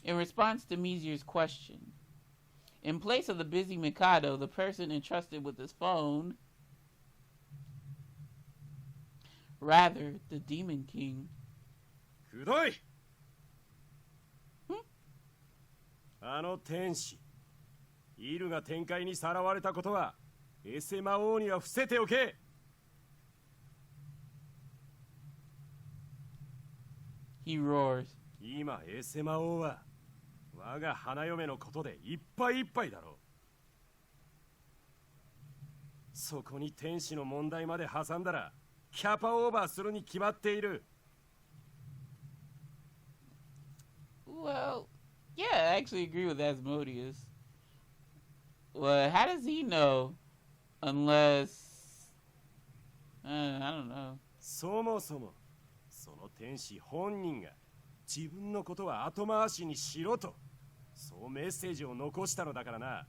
In response to Mizir's question, in place of the busy Mikado, the person entrusted with his phone, rather, the Demon King. くどい。あの天使、イルが天界にさらわれたことは、エセ魔王には伏せておけ。He roars. 今、エセ魔王は、我が花嫁のことでいっぱいいっぱいだろう。そこに天使の問題まで挟んだら、キャパオーバーするに決まっている。Well, yeah, I actually agree with Asmodeus. Well, how does he know? Unless... I don't know. そもそも、その天使本人が自分のことは後回しにしろと、そうメッセージを残したのだからな。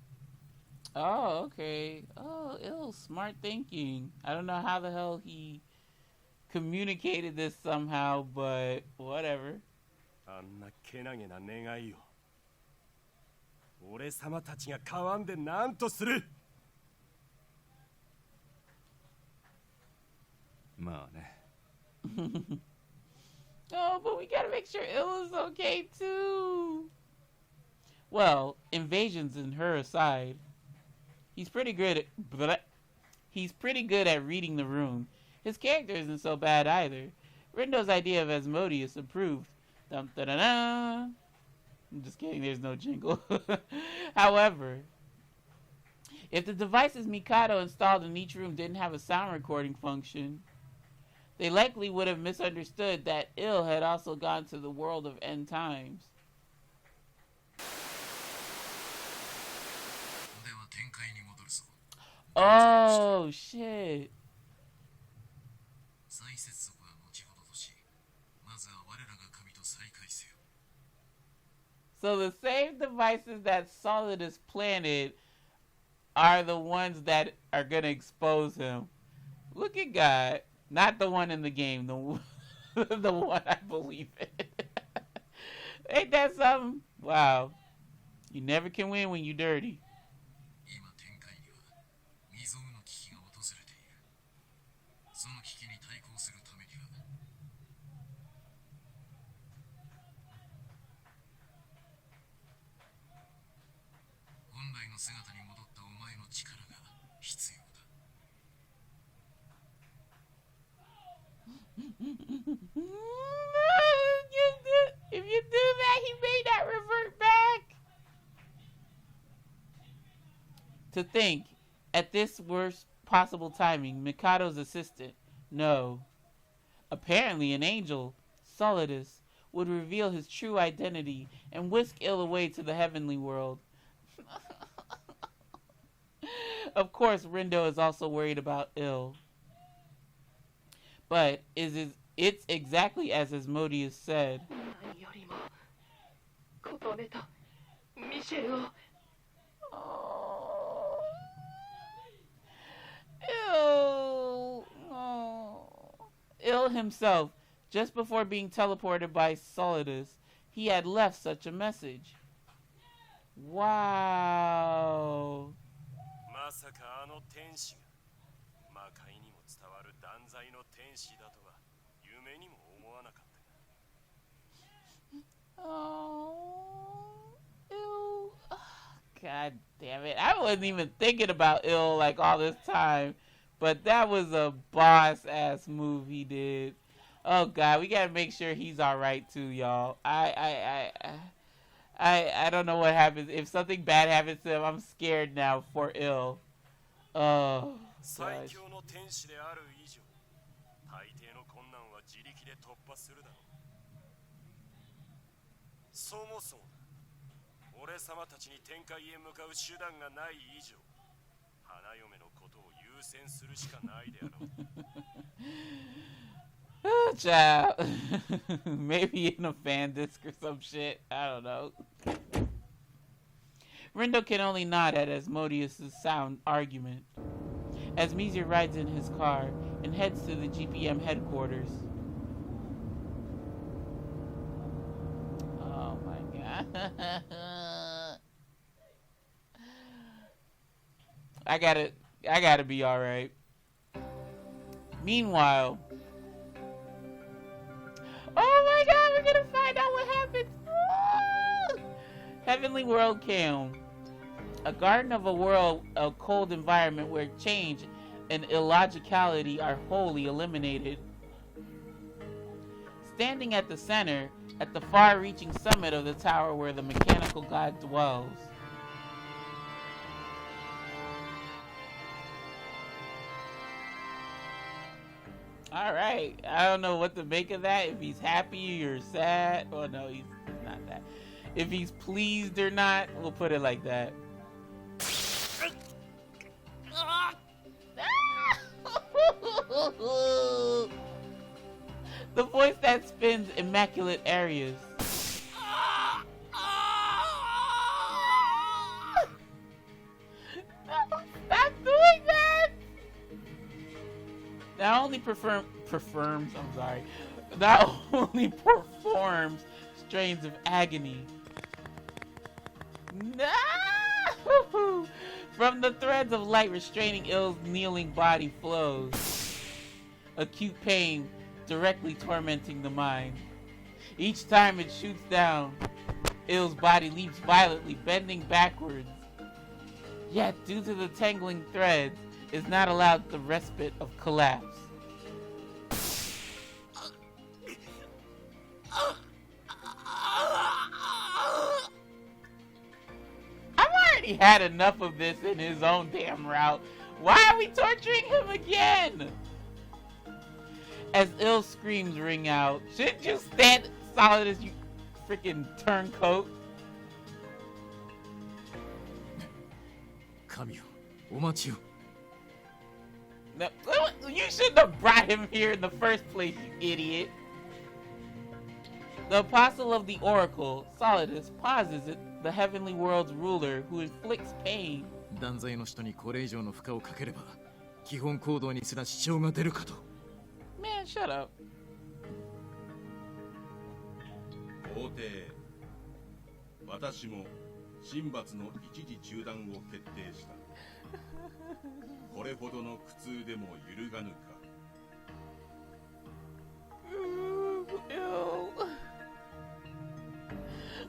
Oh, okay. Oh, ill, smart thinking. I don't know how the hell he communicated this somehow, but whatever. あんなけなげな願いを俺様たちが買わんで何とする。まあね。Oh, but we gotta make sure Ill is okay too. Well, invasions and her aside, he's pretty good at reading the room. His character isn't so bad either. Rindo's idea of Asmodeus approved. Dum da da da. I'm just kidding, there's no jingle. However, if the devices Mikado installed in each room didn't have a sound recording function, they likely would have misunderstood that Ill had also gone to the world of end times. Oh, shit. So the same devices that Solidus planted are the ones that are going to expose him. Look at God. Not the one in the game, the one I believe in. Ain't that something? Wow. You never can win when you're dirty. If you do that, he may not revert back. To think, at this worst possible timing, Mikado's assistant, no, apparently an angel, Solidus, would reveal his true identity and whisk Ill away to the heavenly world. Of course, Rindo is also worried about Ill. But it's exactly as Asmodeus said. Oh. Ill. Oh. Ill himself, just before being teleported by Solidus, he had left such a message. Wow. まさかあの天使が魔界にも伝わる断罪の天使だとは夢にも思わなかった。 Oh, ew. God damn it. I wasn't even thinking about Ill like all this time. But that was a boss ass move he did. Oh God, we gotta make sure he's alright too, y'all. I don't know what happens. If something bad happens to him, I'm scared now for Ill. Oh, gosh. そもそも俺様たちに天界へ向かう手段がない以上、花嫁のことを優先するしかないであろう。Oh, child. Maybe in a fan disc or some shit. I don't know. Rindo can only nod at Asmodeus' sound argument as Mizir rides in his car and heads to the GPM headquarters. Oh my God. I gotta be alright. Meanwhile, oh my god, we're gonna find out what happens. Heavenly World Kaom. A garden of a world, a cold environment where change and illogicality are wholly eliminated. Standing at the center, at the far-reaching summit of the tower where the mechanical god dwells. Alright, I don't know what to make of that, if he's happy or sad. Oh no, he's not that. If he's pleased or not, we'll put it like that. The voice that spins immaculate areas. No, stop doing that! Not only performs strains of agony. No! From the threads of light restraining Ill's kneeling body flows. Acute pain directly tormenting the mind. Each time it shoots down, Ill's body leaps violently, bending backwards. Yet, due to the tangling threads, is not allowed the respite of collapse. I've already had enough of this in his own damn route. Why are we torturing him again? As Ill's screams ring out, shouldn't you stand solid as you freaking turncoat? No, you shouldn't have brought him here in the first place, you idiot. The apostle of the oracle, Solidus, pauses at the heavenly world's ruler who inflicts pain. Man, shut up.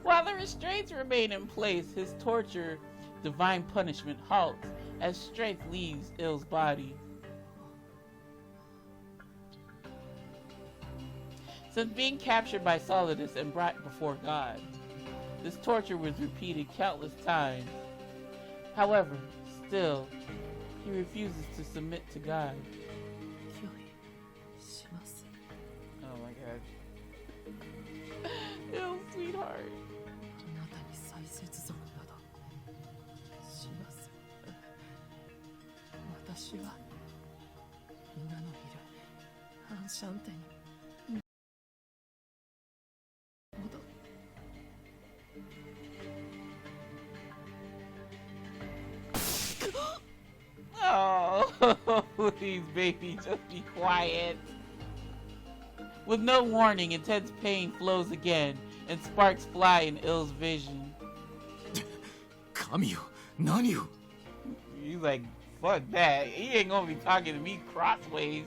While the restraints remain in place, his torture, divine punishment, halts as strength leaves Ill's body. Since being captured by Solidus and brought before God, this torture was repeated countless times. However, still, he refuses to submit to God. Oh my god. Ill, sweetheart. Oh, please, baby, just be quiet. With no warning, intense pain flows again, and sparks fly in Ill's vision. He's like, fuck that. He ain't gonna be talking to me crossways.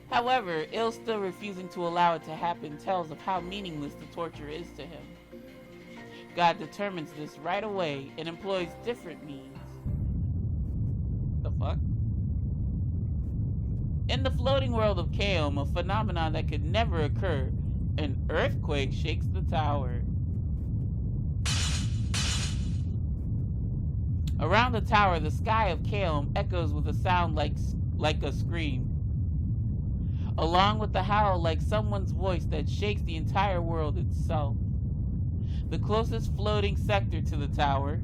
However, Ill, still refusing to allow it to happen, tells of how meaningless the torture is to him. God determines this right away and employs different means. The fuck? In the floating world of Kaom, a phenomenon that could never occur, an earthquake shakes the tower. Around the tower, the sky of Kaom echoes with a sound like a scream, along with the howl like someone's voice that shakes the entire world itself. The closest floating sector to the tower,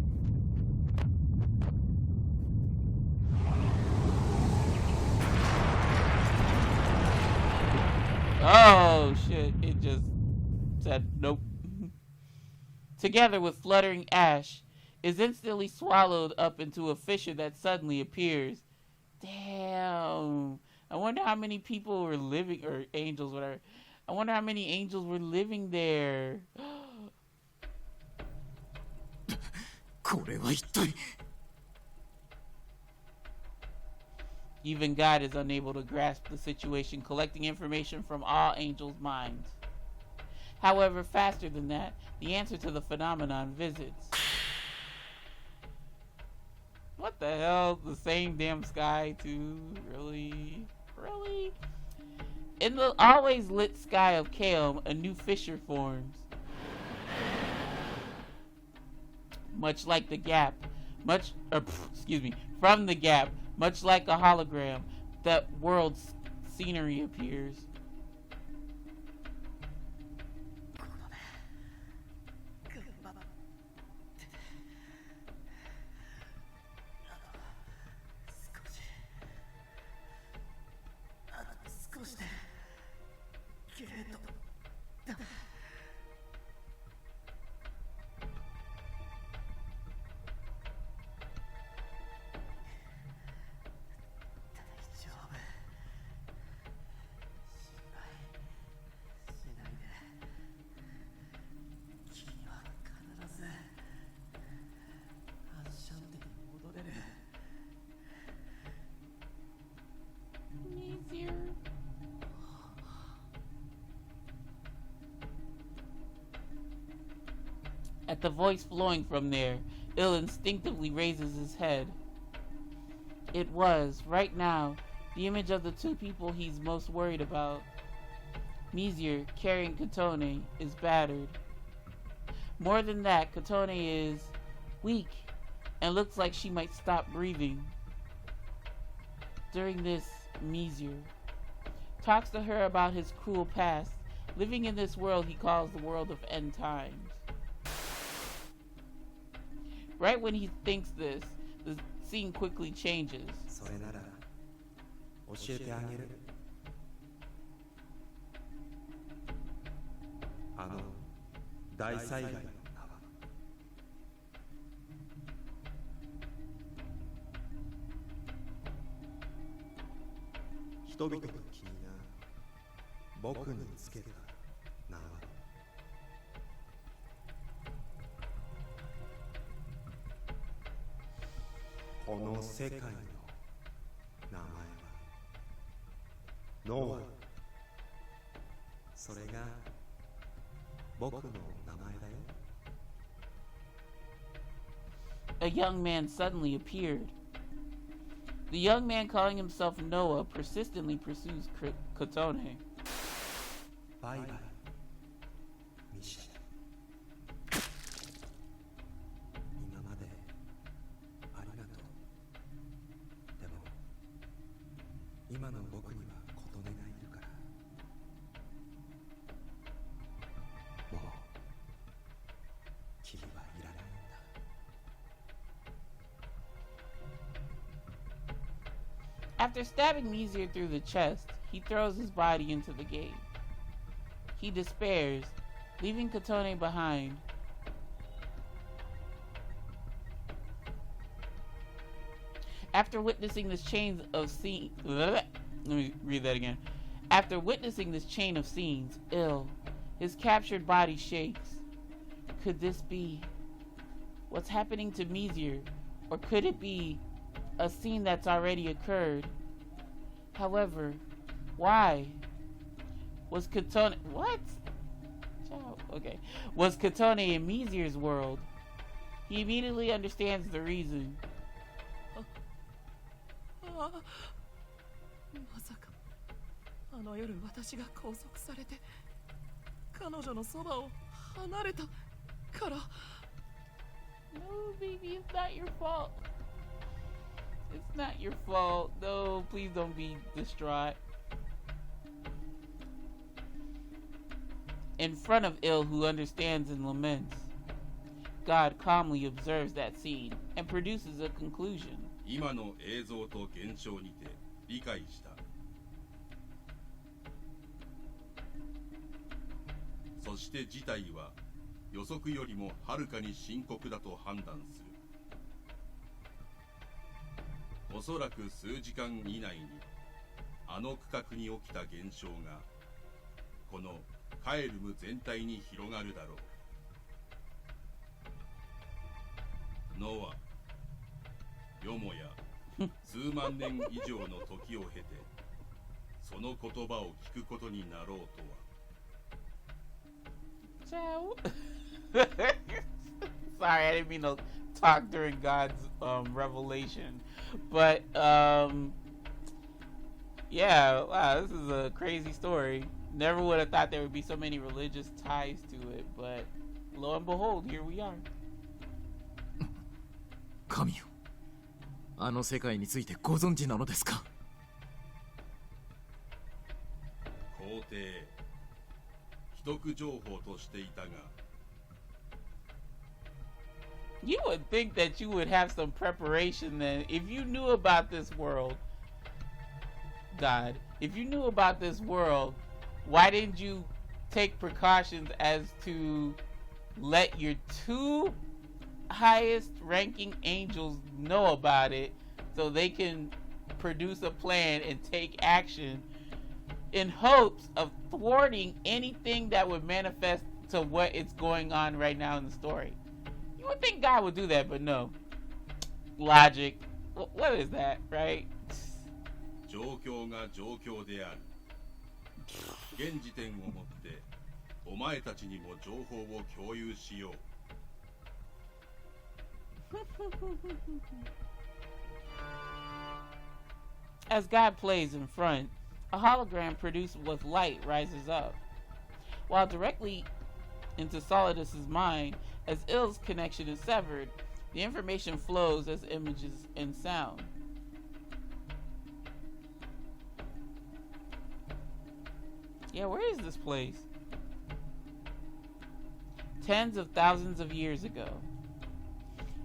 oh shit, it just said nope. Together with fluttering ash, is instantly swallowed up into a fissure that suddenly appears. Damn. I wonder how many people were living, or angels, whatever. I wonder how many angels were living there. Even God is unable to grasp the situation, collecting information from all angels' minds. However, faster than that, the answer to the phenomenon visits. What the hell? The same damn sky, too? Really? Really? In the always lit sky of Kaom, a new fissure forms. Much like the gap. From the gap, much like a hologram, that world's scenery appears. At the voice flowing from there, Il instinctively raises his head. It was, right now, the image of the two people he's most worried about. Mizir, carrying Kotone, is battered. More than that, Kotone is weak and looks like she might stop breathing. During this, Mizir talks to her about his cruel past, living in this world he calls the world of end times. Right when he thinks this, the scene quickly changes. A young man suddenly appeared. The young man, calling himself Noah, persistently pursues Kotone. Bye-bye, Michelle. After stabbing Mizir through the chest, he throws his body into the gate. He despairs, leaving Kotone behind. After witnessing this chain of scenes, let me read that again. After witnessing this chain of scenes, his captured body shakes. Could this be what's happening to Mizir, or could it be a scene that's already occurred? However, why? Was Kotone... What? Okay. Was Kotone in Mizir's world? He immediately understands the reason. No, baby, it's not your fault. It's not your fault. No, please don't be distraught. In front of Il, who understands and laments, God calmly observes that scene and produces a conclusion. 今の映像と現象にて理解した。そそして事態は予測よりもはるかに深刻だと判断する。おそらく数時間以内にあの区画に起きた現象がこのカエルム全体に広がるだろう。ノア、よもや数万年以上の時を経てその言葉を聞くことになろうとは。Ciao. Sorry, I didn't mean to talk during God's revelation, but yeah, wow, this is a crazy story. Never would have thought there would be so many religious ties to it, but lo and behold, here we are. 神よ、あの世界についてご存知なのですか？皇帝、秘匿情報としていたが。You would think that you would have some preparation then. If you knew about this world, God, if you knew about this world, why didn't you take precautions as to let your two highest ranking angels know about it so they can produce a plan and take action in hopes of thwarting anything that would manifest to what is going on right now in the story? You would think God would do that, but no. Logic. What is that, right? 状況が状況である。現時点をもってお前たちにも情報を共有しよう。As God plays in front, a hologram produced with light rises up, while directly into Solidus's mind, as Ill's connection is severed, the information flows as images and sound. Yeah, where is this place? Tens of thousands of years ago,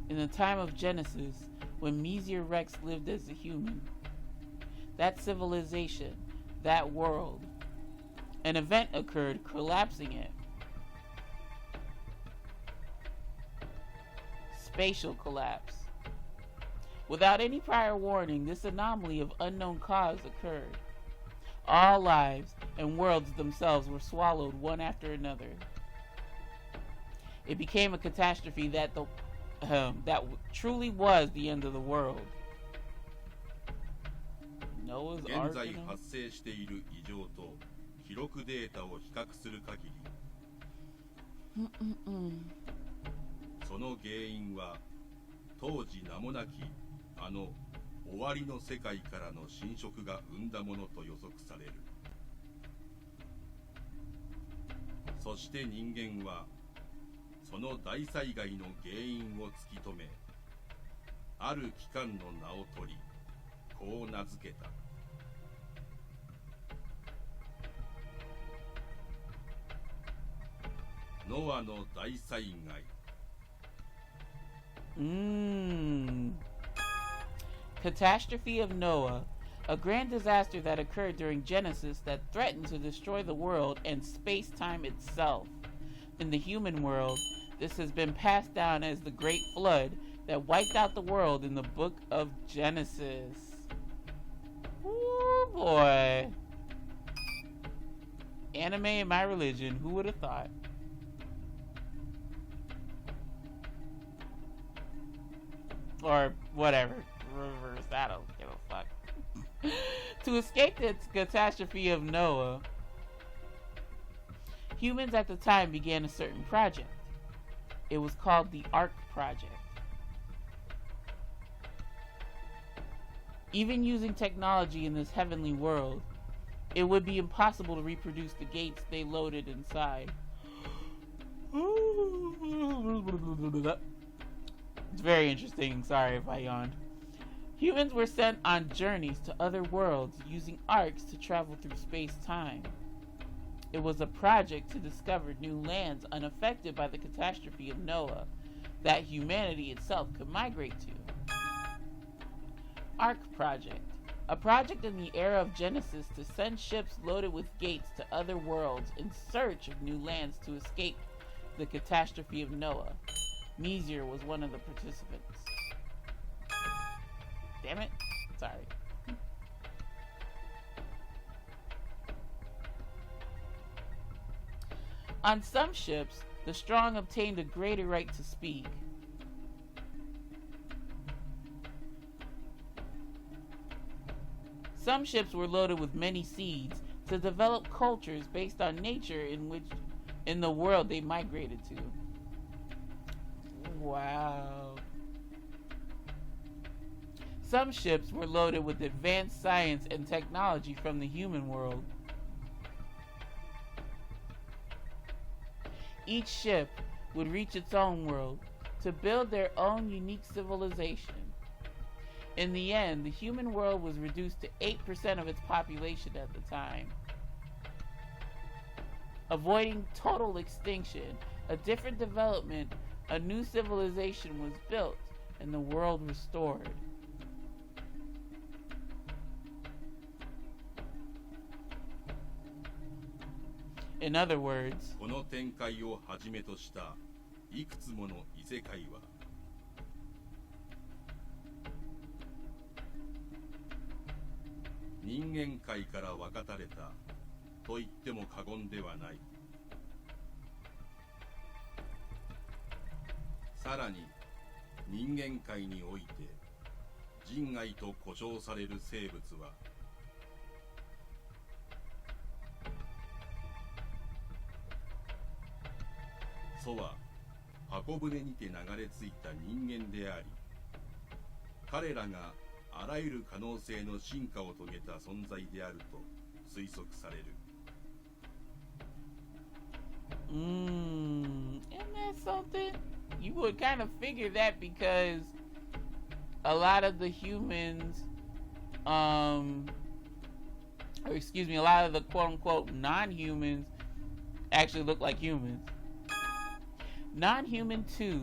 in the time of Genesis, when Mesier Rex lived as a human, that civilization, that world, an event occurred collapsing it. Spatial collapse. Without any prior warning, this anomaly of unknown cause occurred. All lives and worlds themselves were swallowed one after another. It became a catastrophe that truly was the end of the world. Noah's 現 Ark. 在発生している異常と記録データを比較する限り、その原因は当時名もなきあの終わりの世界からの侵食が生んだものと予測される。そして人間はその大災害の原因を突き止め、ある機関の名を取り、こう名付けた。ノアの大災害。Catastrophe of Noah, a grand disaster that occurred during Genesis that threatened to destroy the world and space-time itself. In the human world, this has been passed down as the Great Flood that wiped out the world in the book of Genesis. Ooh, boy. Anime and my religion, who would have thought? Or whatever. Reverse, I don't give a fuck. To escape the catastrophe of Noah, humans at the time began a certain project. It was called the Ark Project. Even using technology in this heavenly world, it would be impossible to reproduce the gates they loaded inside. It's very interesting. Sorry if I yawned. Humans were sent on journeys to other worlds using arcs to travel through space-time. It was a project to discover new lands unaffected by the catastrophe of Noah that humanity itself could migrate to. Ark Project. A project in the era of Genesis to send ships loaded with gates to other worlds in search of new lands to escape the catastrophe of Noah. Messier was one of the participants. Damn it. Sorry. On some ships, the strong obtained a greater right to speak. Some ships were loaded with many seeds to develop cultures based on nature in the world they migrated to. Wow. Some ships were loaded with advanced science and technology from the human world. Each ship would reach its own world to build their own unique civilization. In the end, the human world was reduced to 8% of its population at the time. Avoiding total extinction, a different development, a new civilization was built and the world restored. In other words, この展開をはじめとしたいくつもの異世界は人間界から分かたれたと言っても過言ではない。さらに人間界において人外と呼称される生物は祖は箱舟にて流れ着いた人間であり、彼らがあらゆる可能性の進化を遂げた存在であると推測される。Isn't that something? You would kind of figure that because a lot of the humans, a lot of the quote-unquote non-humans actually look like humans. Non-human 2.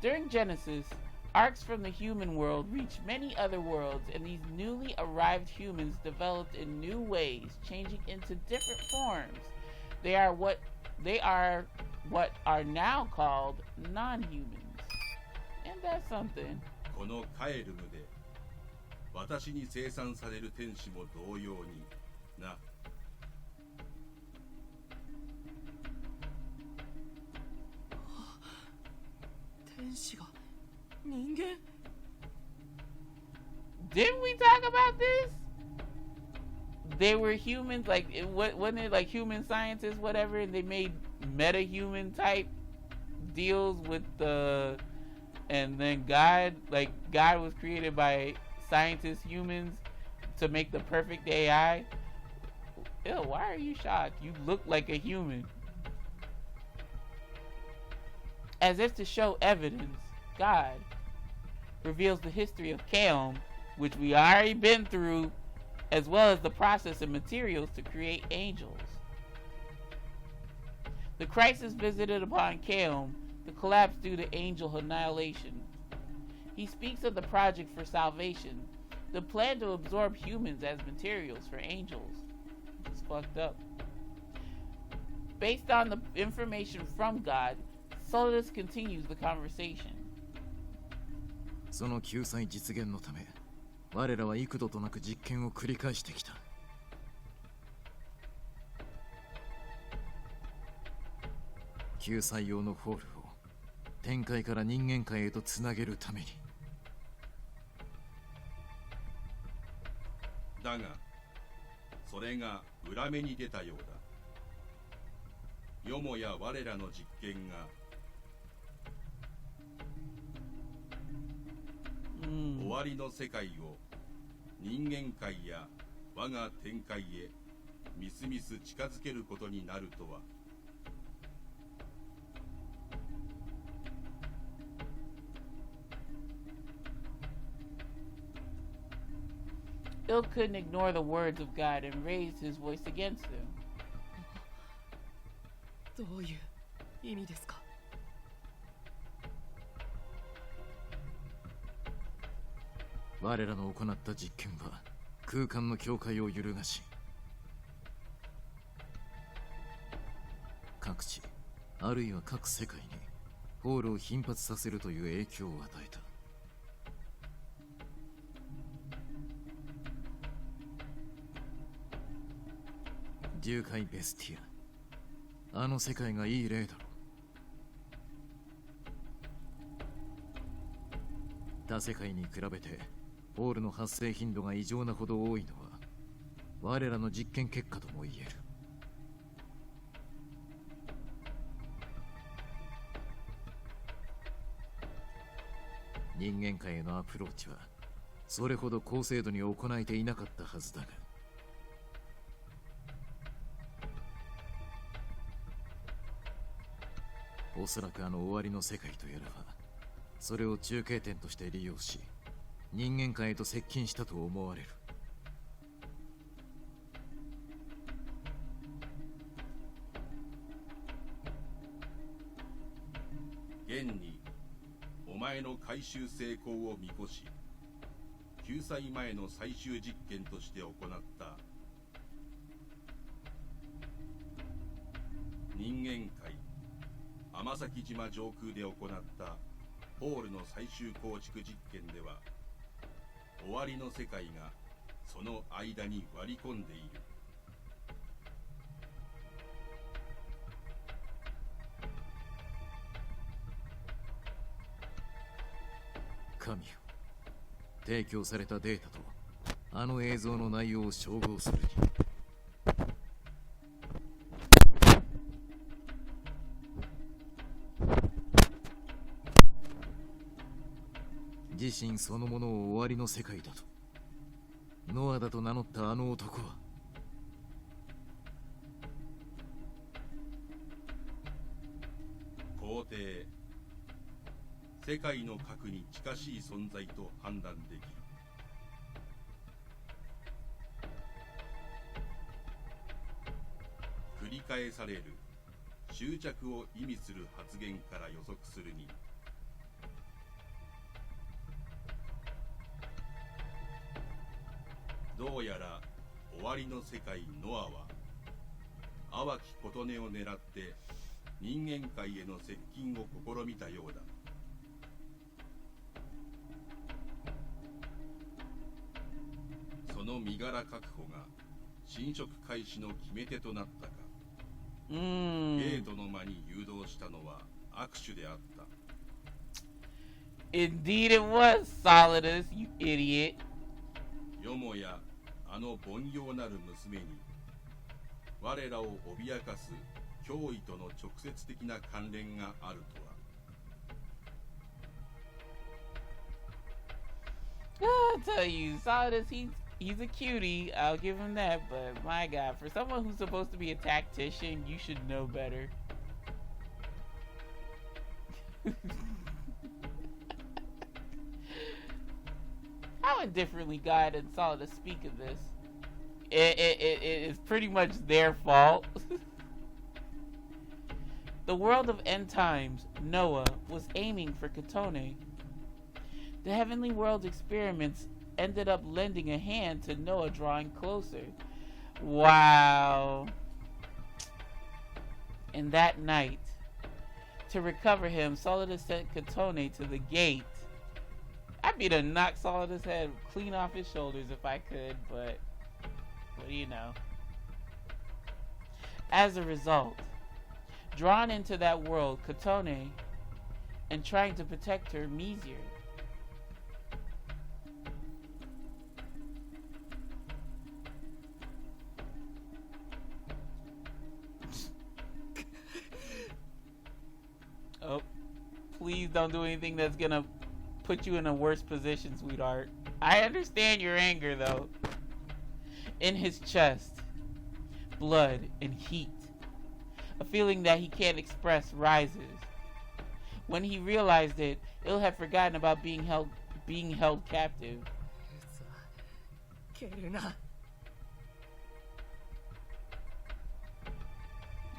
During Genesis, arcs from the human world reached many other worlds, and these newly arrived humans developed in new ways, changing into different forms. They are what are now called non-humans. And that's something. このカエルムで私に生産される天使も同様にな。天使が人間 Didn't we talk about this? They were humans, like wasn't it like human scientists, whatever, and they made meta-human type deals with and then God was created by scientist humans to make the perfect AI. Ew, why are you shocked? You look like a human. As if to show evidence, God reveals the history of Kaom, which we already been through, as well as the process and materials to create angels. The crisis visited upon Kaom, the collapse due to angel annihilation. He speaks of the project for salvation, the plan to absorb humans as materials for angels. It's fucked up. Based on the information from God, Solidus continues the conversation. その救済実現のため我らは幾度となく実験を繰り返してきた。救済用のフォールを天界から人間界へとつなげるために。だがそれが裏目に出たようだ。よもや我らの実験が終わりの世界を人間界や我が天界へみすみす近づけることになるとは。Ill couldn't ignore the words of God and raised his voice against them. どういう意味ですか？我らの行った実験は空間の境界を揺るがし、各地あるいは各世界にホールを頻発させるという影響を与えた。竜界ベスティア、あの世界がいい例だろう。他世界に比べてホールの発生頻度が異常なほど多いのは我らの実験結果とも言える。人間界へのアプローチはそれほど高精度に行えていなかったはずだが、おそらくあの終わりの世界とやらはそれを中継点として利用し人間界へと接近したと思われる。現にお前の回収成功を見越し救済前の最終実験として行った人間界天崎島上空で行ったホールの最終構築実験では終わりの世界がその間に割り込んでいる。神よ、提供されたデータとあの映像の内容を照合するに自身そのものを終わりの世界だとノアだと名乗ったあの男は皇帝、世界の核に近しい存在と判断できる。繰り返される執着を意味する発言から予測するにどうやら終わりの世界ノアは淡き琴音を狙って人間界への接近を試みたようだ。その身柄確保が侵食開始の決め手となったか。ゲートの間に誘導したのは握手であった。 Indeed it was, Solidus, you idiot. よもやあの凡庸なる娘に我らを脅かす脅威との直接的な関連があるとは。I'll tell you, Solidus, he's a cutie, I'll give him that, but my god, for someone who's supposed to be a tactician, you should know better. How indifferently God and Solidus speak of this. It is pretty much their fault. The world of end times, Noah, was aiming for Otome. The heavenly world's experiments ended up lending a hand to Noah drawing closer. Wow. And that night, to recover him, Solidus sent Otome to the gate. I'd be to knock Solidus' head clean off his shoulders if I could, but what do you know? As a result, drawn into that world, Otome, and trying to protect her, Mizir. Oh, please don't do anything that's gonna put you in a worse position, sweetheart. I understand your anger, though. In his chest, blood and heat. A feeling that he can't express rises. When he realized it, he'll have forgotten about being held captive.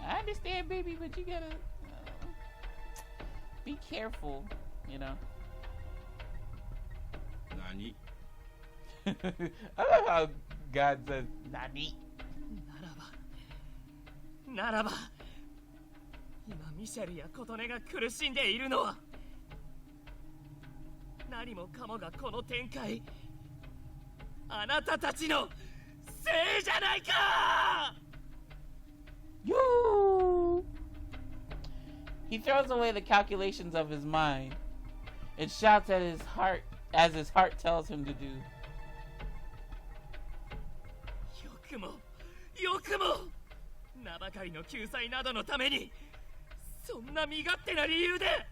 I understand, baby, but you gotta be careful, you know. 何 I love how God says "nani." ならば今ミシェルや琴音が苦しんでいるのは何もかもがこの展開あなたたちのせいじゃないか。 You. He throws away the calculations of his mind and shouts at his heart as his heart tells him to do. よくも名ばかりの救済などのためにそんな身勝手な理由で。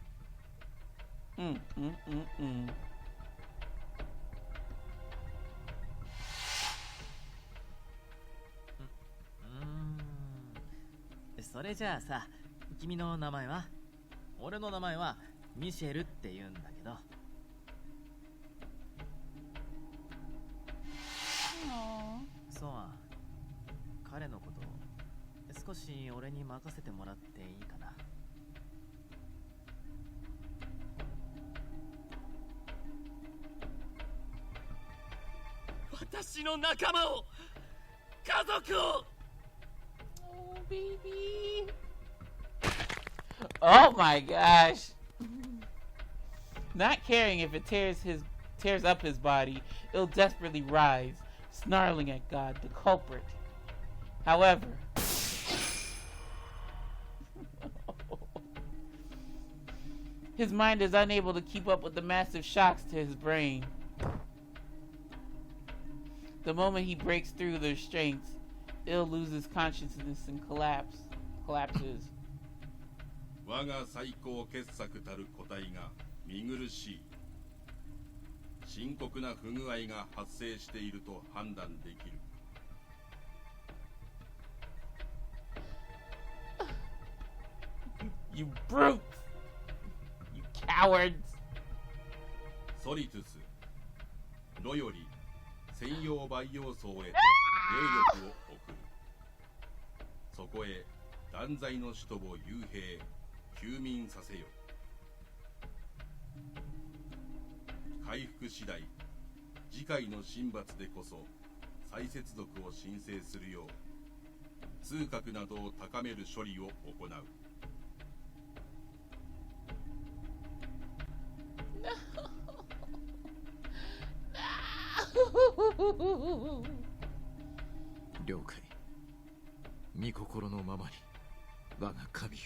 それじゃあさ、君の名前は？俺の名前はミシェルって言うんだけど。そう、彼のこと少し俺に任せてもらっていいかな。私の仲間を、家族を。 Oh, baby. Oh my gosh. Not caring if it tears up his body, it'll desperately rise, snarling at God, the culprit. However, his mind is unable to keep up with the massive shocks to his brain. The moment he breaks through the restraints, Il loses consciousness and collapses. 我が最高傑作たる個体が見苦しい。深刻な不具合が発生していると判断できる。You brutes! You cowards! ソリトゥス、ロより専用培養層へと霊力を送る。そこへ断罪の使徒を幽閉、休眠させよ。回復次第、次回の神罰でこそ再接続を申請するよう痛覚などを高める処理を行う。了解。御心のままに我が神よ。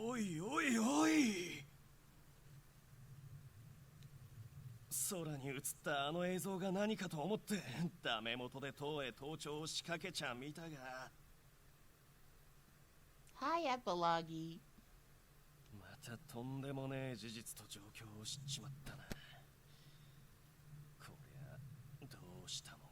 おいおいおい。空に映ったあの映像が何かと思ってダメ元で塔へ盗聴を仕掛けちゃみたが。Hi, Epilogue. またとんでもねえ事実と状況を知っちまったな。こりゃどうしたも